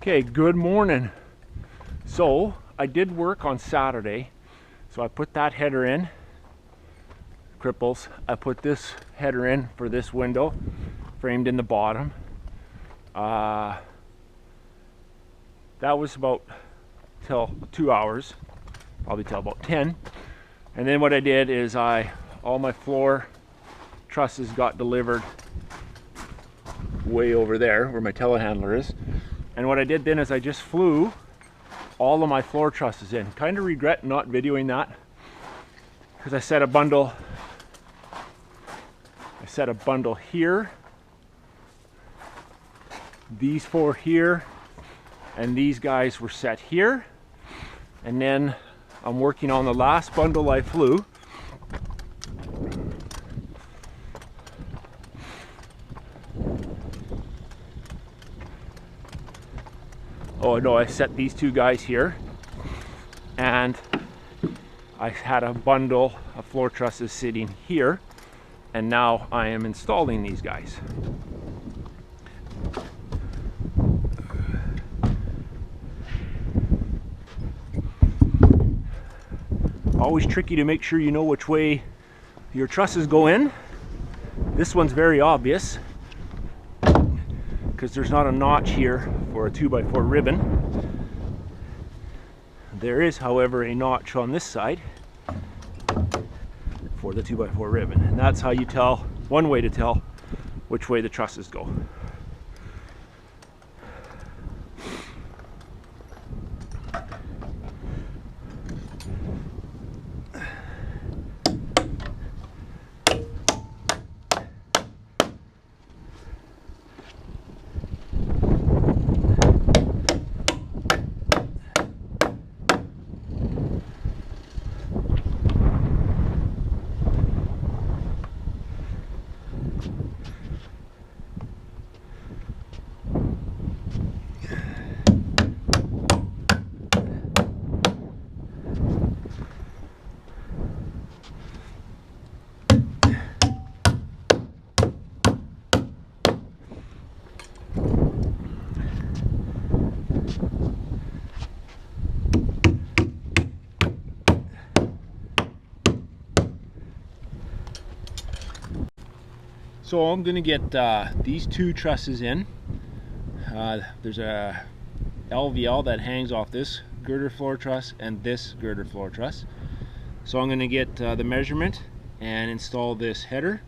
Okay, good morning. So I did work on Saturday. So I put that header in, cripples. I put this header in for this window, framed in the bottom. That was about till 2 hours, probably till about 10. And then what I did is all my floor trusses got delivered way over there where my telehandler is. And what I did then is I just flew all of my floor trusses in. Kind of regret not videoing that because I set a bundle here, these 4 here, and these guys were set here. And then I'm working on the last bundle I flew. Oh no, I set these 2 guys here, and I had a bundle of floor trusses sitting here, and now I am installing these guys. Always tricky to make sure you know which way your trusses go in. This one's very obvious because there's not a notch here for a 2x4 ribbon. There is, however, a notch on this side for the 2x4 ribbon, and that's how you tell, one way to tell which way the trusses go. So I'm going to get these 2 trusses in. There's a LVL that hangs off this girder floor truss and this girder floor truss. So I'm going to get the measurement and install this header,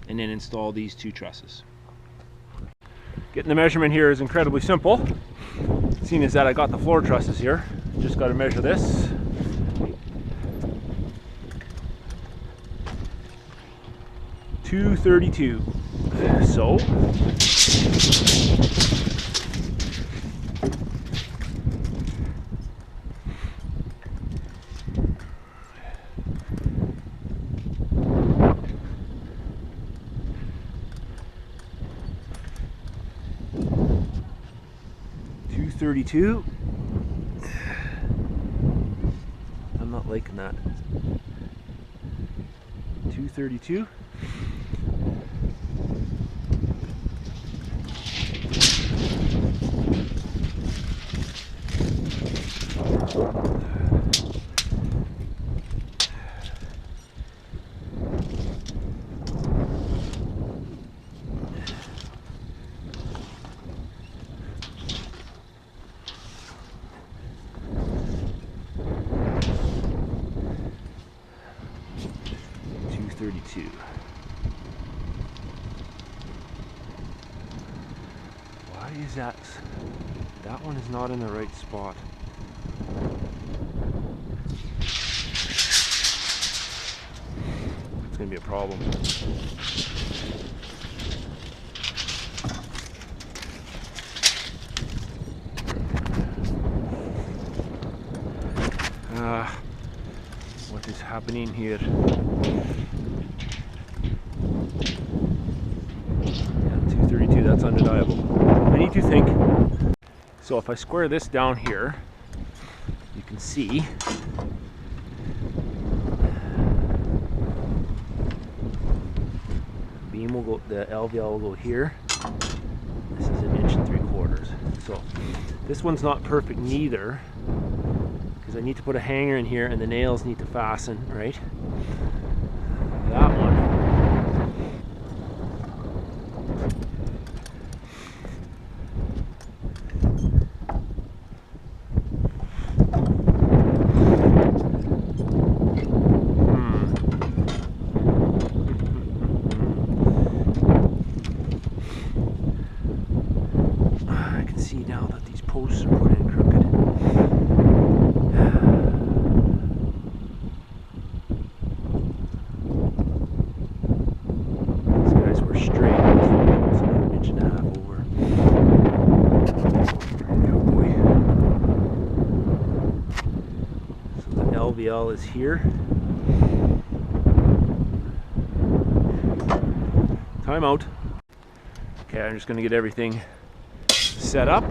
and then install these 2 trusses. Getting the measurement here is incredibly simple, seeing as that I got the floor trusses here. Just got to measure this. .232. So .232. I'm not liking that. 232. Why is that? That one is not in the right spot. It's gonna be a problem. What is happening here? 232, that's undeniable. I need to think. So if I square this down here, you can see beam will go, the LVL will go here. This is 1 3/4 inches. posts. So this one's not perfect neither, because I need to put a hanger in here and the nails need to fasten, right? That one. I can see now that these posts are put in crooked. These guys were straight. It's about 1.5 inches over. Oh boy. So the LVL is here. Time out. Okay, I'm just going to get everything set up.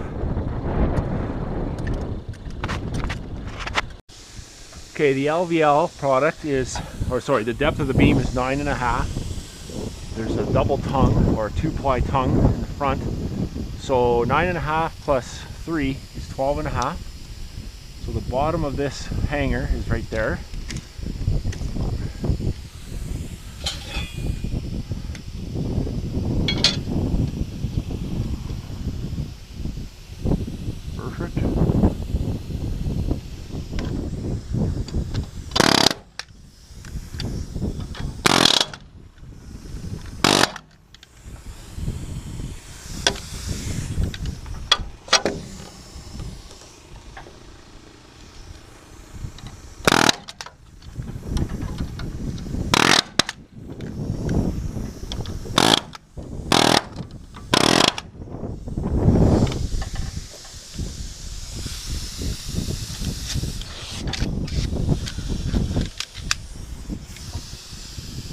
Okay, the LVL product is, or sorry, the depth of the beam is 9.5. There's a double tongue or 2-ply tongue in the front. So 9.5 plus 3 is 12.5. So the bottom of this hanger is right there. Perfect.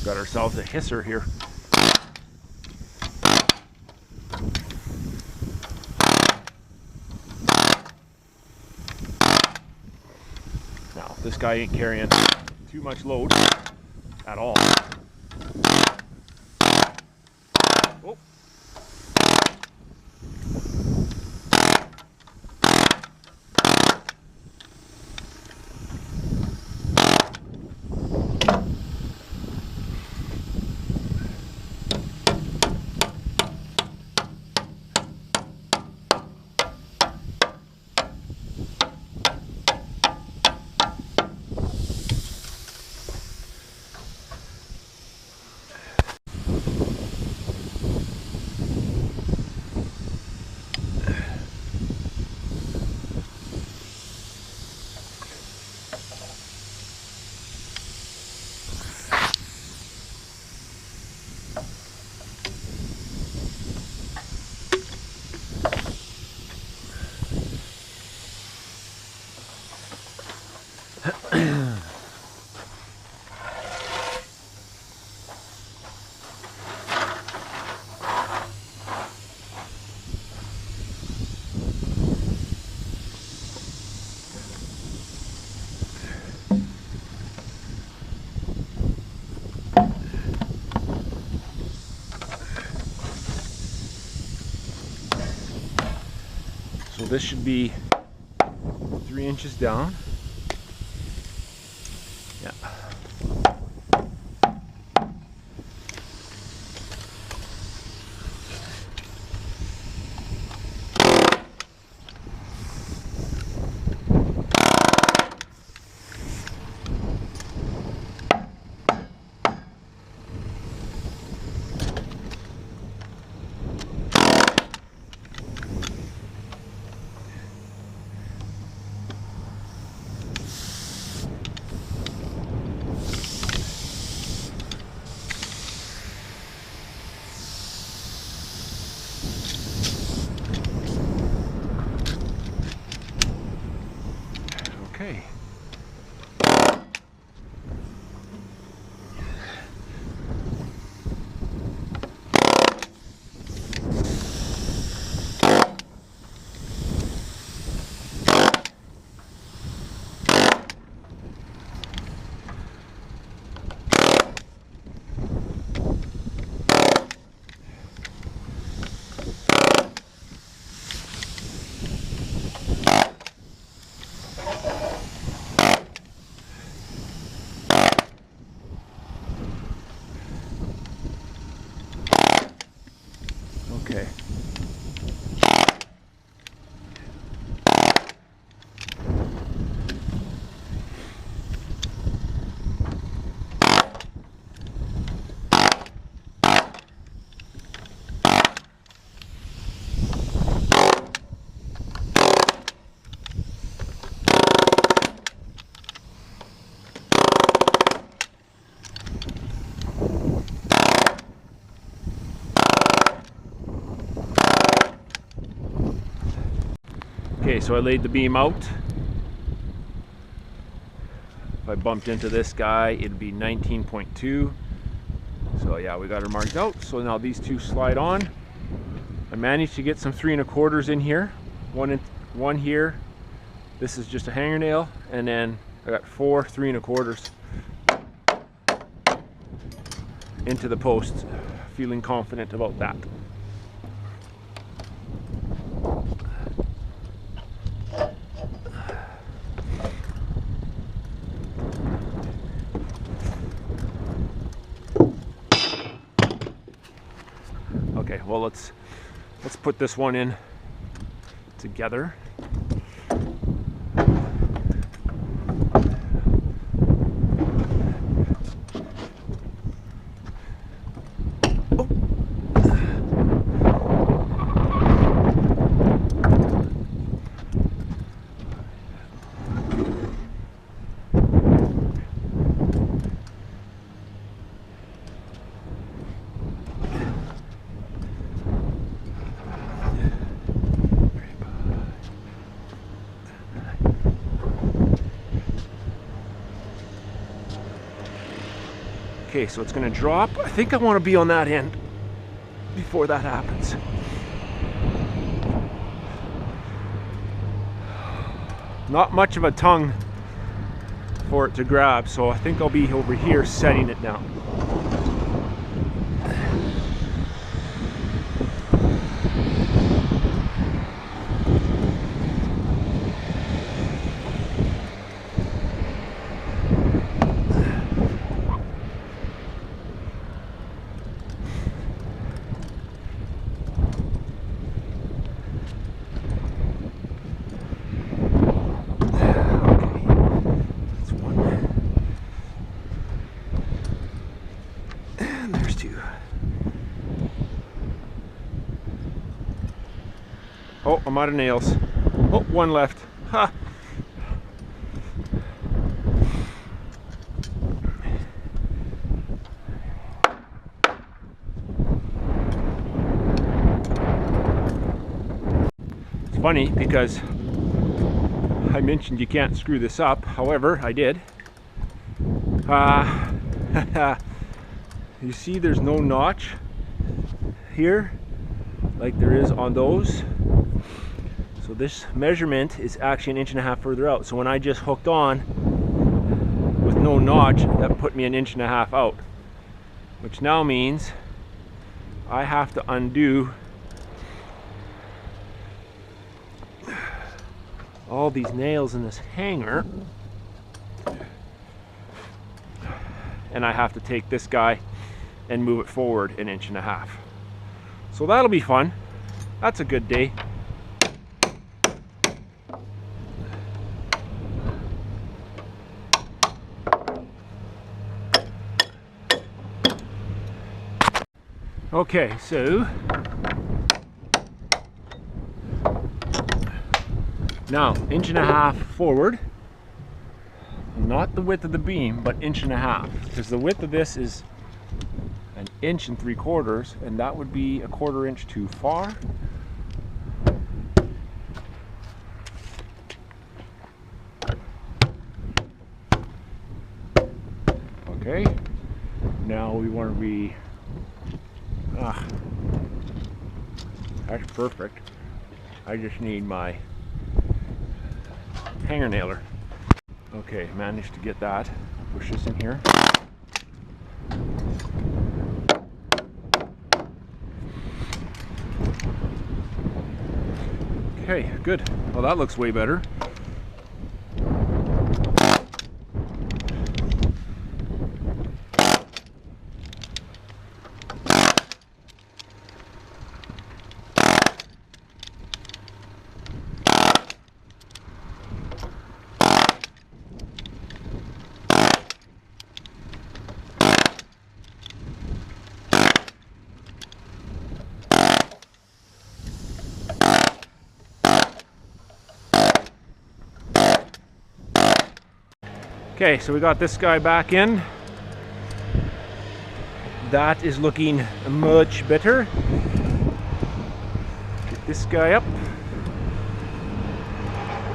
Got ourselves a hisser here. Now, this guy ain't carrying too much load at all. Oh. So this should be 3 inches down. Yeah. Okay, so I laid the beam out. If I bumped into this guy, it'd be 19.2. So yeah, we got her marked out. So now these two slide on. I managed to get some 3 1/4s in here. One here. This is just a hanger nail, and then I got 4 3 1/4s into the post. Feeling confident about that. Okay, well let's put this one in together. Okay, so it's gonna drop. I think I want to be on that end before that happens. Not much of a tongue for it to grab, so I think I'll be over here setting it down. Oh, I'm out of nails. Oh, one left. Ha! It's funny because I mentioned you can't screw this up. However, I did. You see there's no notch here like there is on those. So this measurement is actually 1.5 inches further out. So when I just hooked on with no notch, that put me 1.5 inches out, which now means I have to undo all these nails in this hanger, and I have to take this guy and move it forward 1.5 inches. So that'll be fun. That's a good day. Okay, so now 1.5 inches forward, not the width of the beam, but 1.5 inches, because the width of this is 1 3/4 inches, and that would be 1/4 inch too far. Okay, now we want to be that's perfect. I just need my hanger nailer. Okay, managed to get that. Push this in here. Okay, good. Well, that looks way better. Okay, so we got this guy back in. That is looking much better. Get this guy up.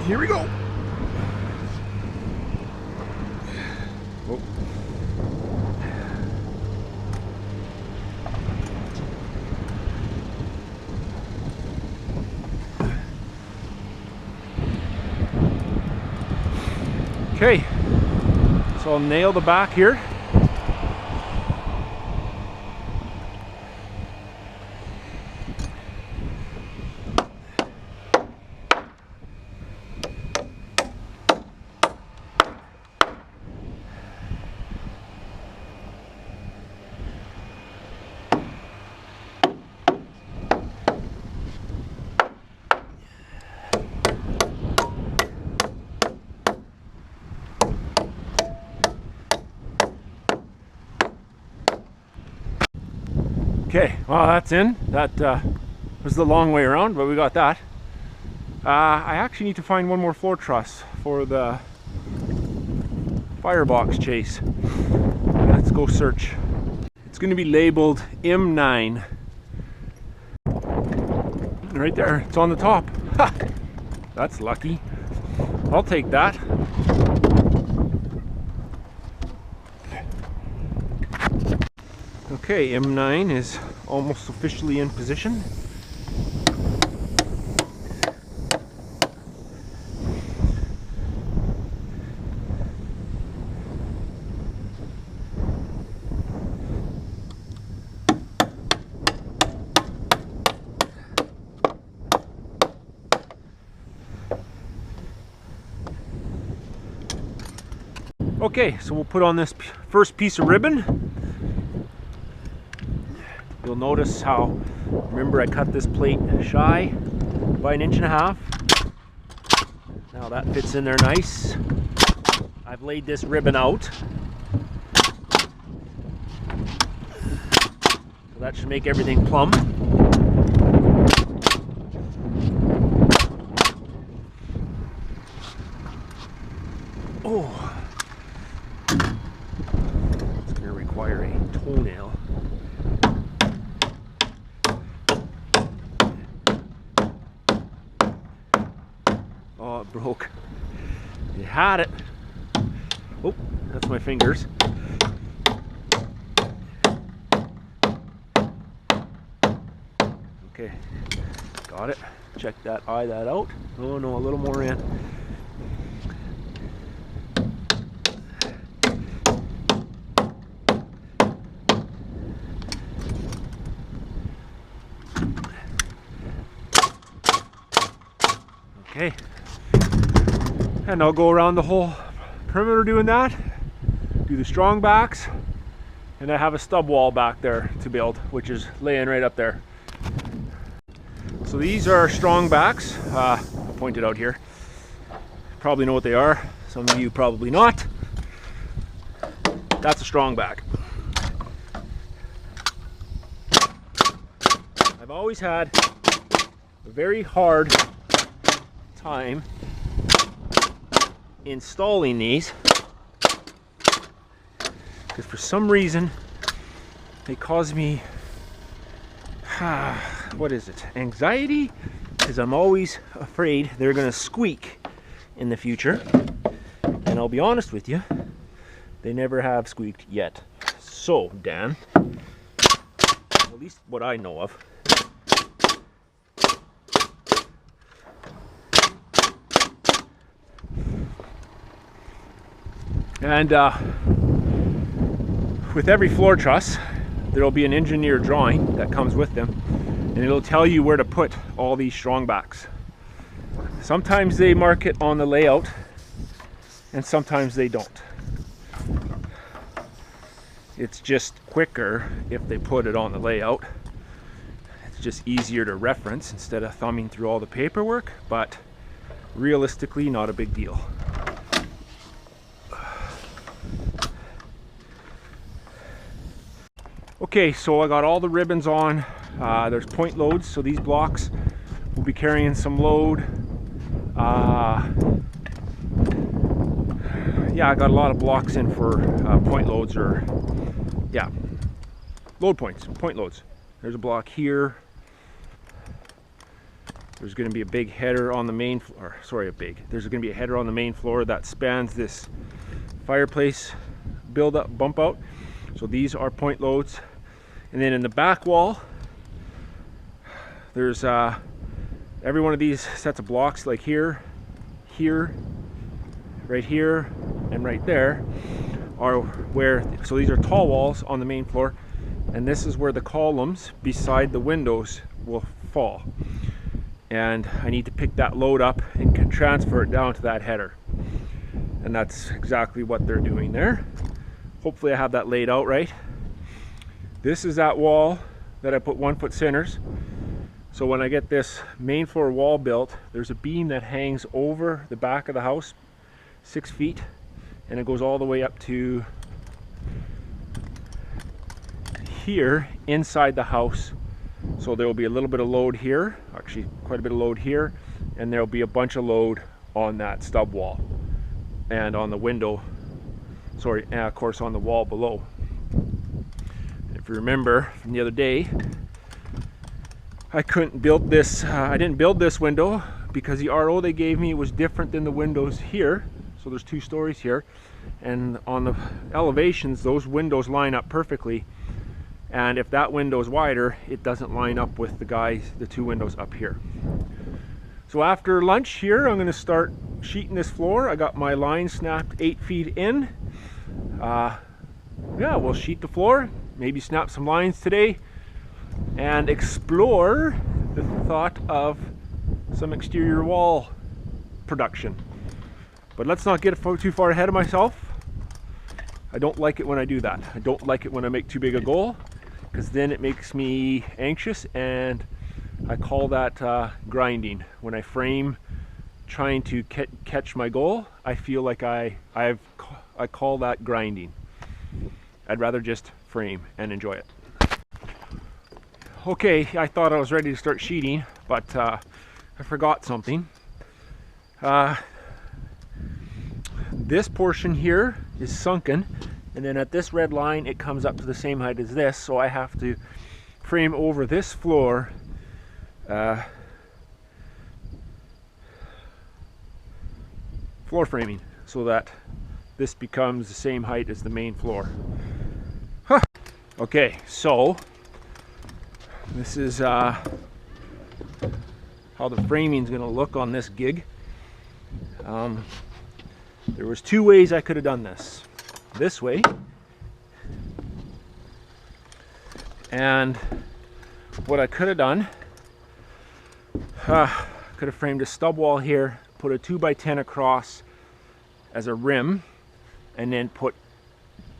Here we go. Oh. Okay, so I'll nail the back here. Okay, well that's in. That was the long way around, but we got that. I actually need to find one more floor truss for the firebox chase. Let's go search. It's going to be labeled M9. Right there, it's on the top. Ha! That's lucky. I'll take that. Okay, M9 is almost officially in position. Okay, so we'll put on this first piece of ribbon. You'll notice how, remember I cut this plate shy by 1.5 inches. Now that fits in there nice. I've laid this ribbon out. So that should make everything plumb. Oh, it's going to require a toenail. Oh, it broke. You had it. Oh, that's my fingers. Okay, got it. Check that, eye that out. Oh no, a little more in. Okay, and I'll go around the whole perimeter doing that, do the strong backs, and I have a stub wall back there to build, which is laying right up there. So these are strong backs, I'll point it out here. Probably know what they are, some of you probably not. That's a strong back. I've always had a very hard time installing these because for some reason they cause me what is it, anxiety, because I'm always afraid they're gonna squeak in the future, and I'll be honest with you, they never have squeaked yet. So Dan, at least what I know of. And with every floor truss, there will be an engineer drawing that comes with them, and it'll tell you where to put all these strong backs. Sometimes they mark it on the layout, and sometimes they don't. It's just quicker if they put it on the layout. It's just easier to reference instead of thumbing through all the paperwork, but realistically, not a big deal. Okay, so I got all the ribbons on. There's point loads, so these blocks will be carrying some load. Yeah, I got a lot of blocks in for point loads, or yeah, load points, point loads. There's a block here, There's going to be a big header on the main floor. Sorry, there's going to be a header on the main floor that spans this fireplace bump out. So these are point loads. And then in the back wall, there's every one of these sets of blocks, like here, right here, and right there, are where, so these are tall walls on the main floor, and this is where the columns beside the windows will fall. And I need to pick that load up and can transfer it down to that header. And that's exactly what they're doing there. Hopefully I have that laid out right. This is that wall that I put 1 foot centers. So when I get this main floor wall built, there's a beam that hangs over the back of the house, 6 feet, and it goes all the way up to here inside the house. So there will be a little bit of load here, actually quite a bit of load here, and there will be a bunch of load on that stub wall and on the window, sorry, and of course on the wall below. And if you remember from the other day, I couldn't build this, I didn't build this window because the RO they gave me was different than the windows here. So there's 2 stories here, and on the elevations those windows line up perfectly. And if that window is wider, it doesn't line up with the 2 windows up here. So after lunch here, I'm going to start sheeting this floor. I got my line snapped 8 feet in. Yeah, we'll sheet the floor, maybe snap some lines today, and explore the thought of some exterior wall production. But let's not get too far ahead of myself. I don't like it when I do that. I don't like it when I make too big a goal, because then it makes me anxious, and I call that grinding. When I frame trying to catch my goal, I feel like I call that grinding. I'd rather just frame and enjoy it. Okay, I thought I was ready to start sheeting, but I forgot something. This portion here is sunken, and then at this red line it comes up to the same height as this, so I have to frame over this floor floor framing so that this becomes the same height as the main floor. Huh. Okay, so this is how the framing is going to look on this gig. There was 2 ways I could have done this. This way, and what I could have done, could have framed a stub wall here, put a 2x10 across as a rim, and then put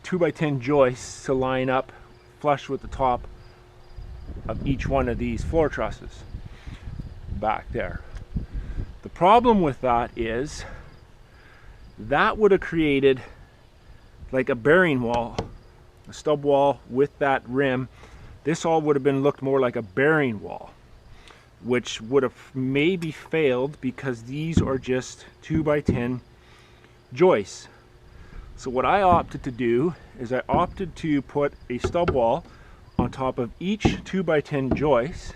2x10 joists to line up flush with the top of each one of these floor trusses back there. The problem with that is that would have created like a bearing wall, a stub wall with that rim. This all would have looked more like a bearing wall, which would have maybe failed because these are just 2x10 joists. So what I opted to do is I opted to put a stub wall on top of each 2x10 joist,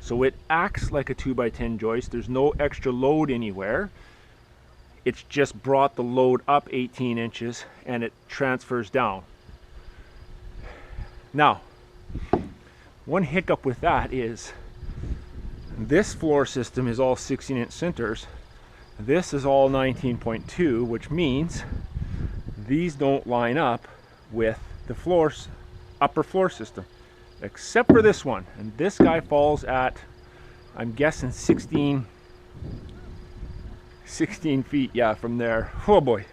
so it acts like a 2x10 joist. There's no extra load anywhere. It's just brought the load up 18 inches and it transfers down. Now, one hiccup with that is this floor system is all 16-inch centers. This is all 19.2, which means these don't line up with the upper floor system, except for this one. And this guy falls at, I'm guessing 16 feet, yeah, from there. Oh boy.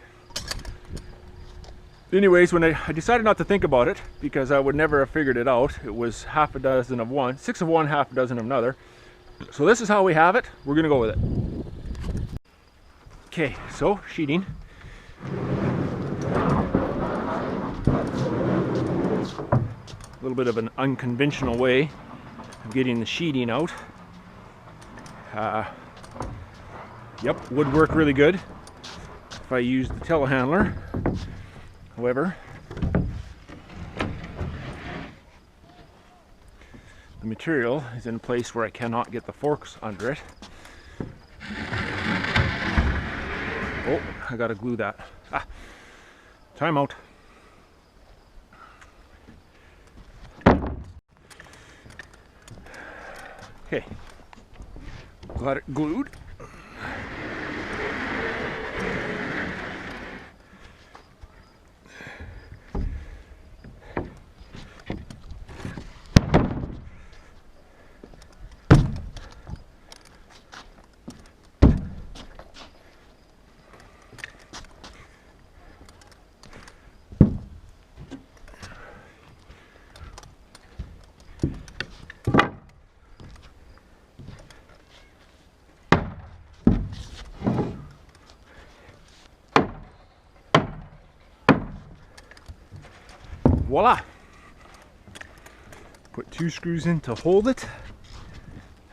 Anyways, when I decided not to think about it, because I would never have figured it out, it was half a dozen of one, 6 of one, half a dozen of another. So this is how we have it. We're gonna go with it. Okay, so sheeting. A little bit of an unconventional way of getting the sheeting out. Yep, would work really good if I used the telehandler. However, the material is in a place where I cannot get the forks under it. Oh, I gotta glue that. Time out. Okay, got it glued. Voila! Put 2 screws in to hold it,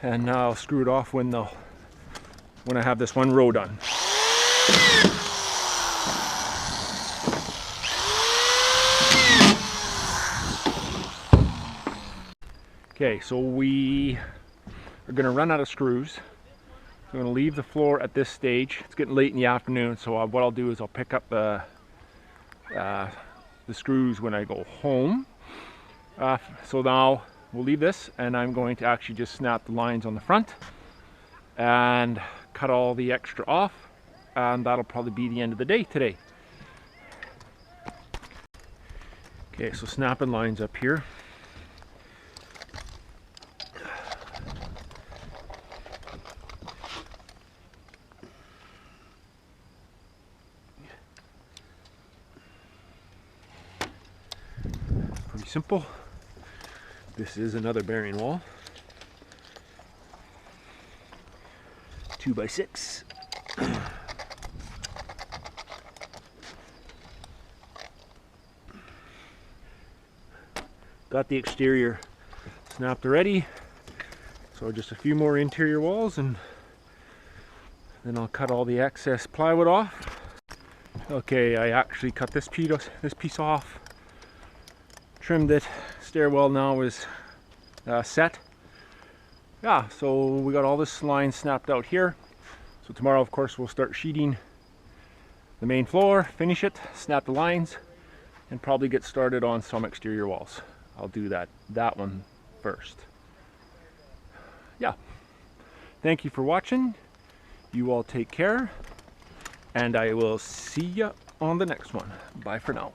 and now I'll screw it off when I have this one row done. Okay, so we are going to run out of screws. So I'm going to leave the floor at this stage. It's getting late in the afternoon, so what I'll do is I'll pick up the screws when I go home. So now we'll leave this, and I'm going to actually just snap the lines on the front and cut all the extra off, and that'll probably be the end of the day today. Okay, so snapping lines up here. Pretty simple. This is another bearing wall. 2x6. Got the exterior snapped already, so just a few more interior walls, and then I'll cut all the excess plywood off. Okay, I actually cut this piece off, trimmed it. Stairwell now is set. Yeah, so we got all this line snapped out here. So tomorrow, of course, we'll start sheeting the main floor, finish it, snap the lines, and probably get started on some exterior walls. I'll do that one first. Yeah. Thank you for watching. You all take care, and I will see ya on the next one. Bye for now.